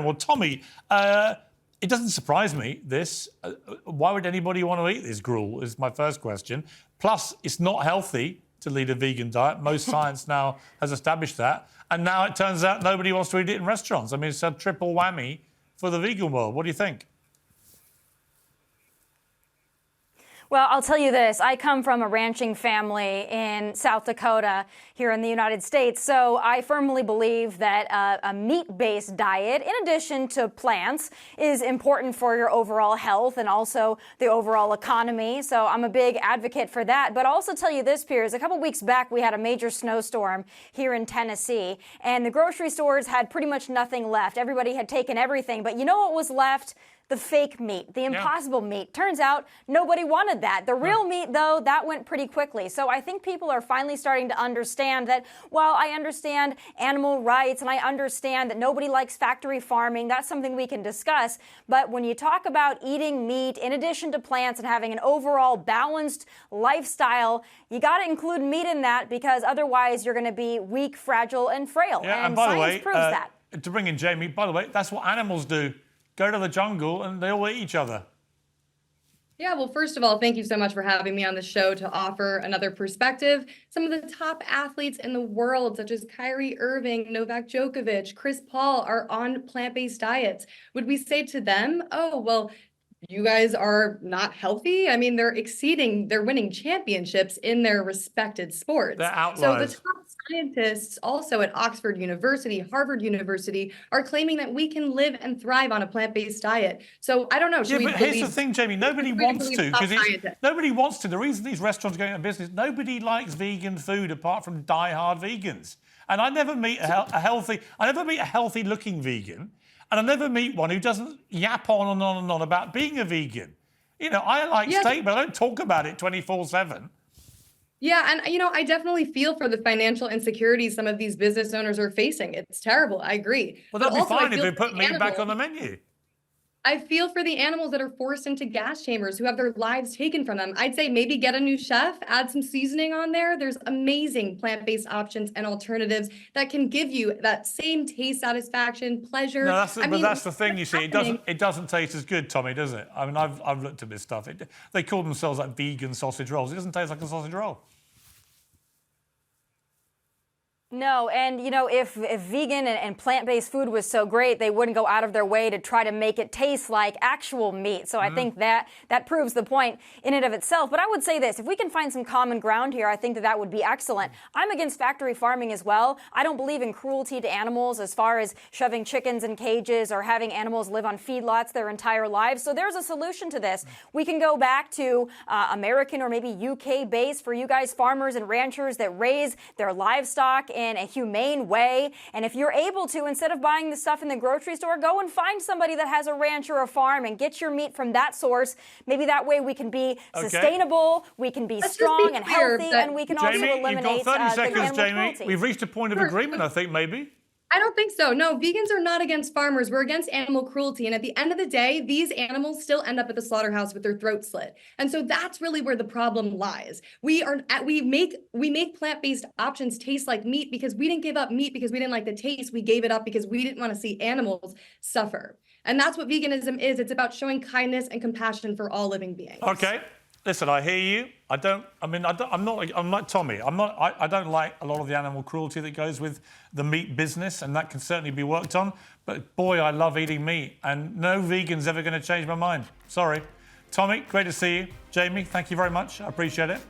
Well, Tomi, it doesn't surprise me, this. Why would anybody want to eat this gruel, is my first question. Plus, it's not healthy to lead a vegan diet. Most science now has established that. And now it turns out nobody wants to eat it in restaurants. I mean, it's a triple whammy for the vegan world. What do you think? Well, I'll tell you this. I come from a ranching family in South Dakota here in the United States, so I firmly believe that a meat-based diet, in addition to plants, is important for your overall health and also the overall economy. So I'm a big advocate for that. But I'll also tell you this, Piers, a couple weeks back we had a major snowstorm here in Tennessee, and the grocery stores had pretty much nothing left. Everybody had taken everything, but you know what was left? The fake meat, the impossible meat. Turns out nobody wanted that. The real meat, though, that went pretty quickly. So I think people are finally starting to understand that while I understand animal rights and I understand that nobody likes factory farming, that's something we can discuss. But when you talk about eating meat in addition to plants and having an overall balanced lifestyle, you got to include meat in that because otherwise you're going to be weak, fragile, and frail. Yeah, and by the science way, proves that. To bring in Jamie, by the way, that's what animals do. Go to the jungle and they all eat each other. Yeah, well, first of all, thank you so much for having me on the show to offer another perspective. Some of the top athletes in the world, such as Kyrie Irving, Novak Djokovic, Chris Paul, are on plant-based diets. Would we say to them, oh, well, you guys are not healthy? I mean, they're winning championships in their respected sports. They're outliers. So the top scientists also at Oxford University, Harvard University, are claiming that we can live and thrive on a plant-based diet. So I don't know. Yeah, but here's the thing, Jamie. Nobody wants to, because nobody wants to. The reason these restaurants are going out of business, nobody likes vegan food apart from die-hard vegans. And I never meet a healthy-looking vegan. And I never meet one who doesn't yap on and on and on about being a vegan. You know, I like steak, but I don't talk about it 24/7. Yeah, and you know, I definitely feel for the financial insecurities some of these business owners are facing. It's terrible. I agree. Well, that'd be fine if they put meat back on the menu. I feel for the animals that are forced into gas chambers, who have their lives taken from them. I'd say maybe get a new chef, add some seasoning on there. There's amazing plant-based options and alternatives that can give you that same taste, satisfaction, pleasure. No, that's the thing, you see. It doesn't taste as good, Tomi, does it? I mean, I've looked at this stuff. They call themselves like vegan sausage rolls. It doesn't taste like a sausage roll. No, and you know, if vegan and plant-based food was so great, they wouldn't go out of their way to try to make it taste like actual meat. So I think that proves the point in and of itself. But I would say this, if we can find some common ground here, I think that would be excellent. I'm against factory farming as well. I don't believe in cruelty to animals as far as shoving chickens in cages or having animals live on feedlots their entire lives. So there's a solution to this. We can go back to American or maybe UK based for you guys farmers and ranchers that raise their livestock in a humane way. And if you're able to, instead of buying the stuff in the grocery store, go and find somebody that has a ranch or a farm and get your meat from that source. Maybe that way we can be sustainable, we can be strong and healthy, and we can also eliminate you've got 30 seconds, Jamie. Cruelty. We've reached a point of agreement, I think, maybe. I don't think so. No, vegans are not against farmers. We're against animal cruelty. And at the end of the day, these animals still end up at the slaughterhouse with their throat slit. And so that's really where the problem lies. We make plant-based options taste like meat because we didn't give up meat because we didn't like the taste. We gave it up because we didn't want to see animals suffer. And that's what veganism is. It's about showing kindness and compassion for all living beings. Okay. Listen, I hear you. I'm like Tomi. I don't like a lot of the animal cruelty that goes with the meat business, and that can certainly be worked on. But boy, I love eating meat, and no vegan's ever going to change my mind. Sorry. Tomi, great to see you. Jamie, thank you very much. I appreciate it.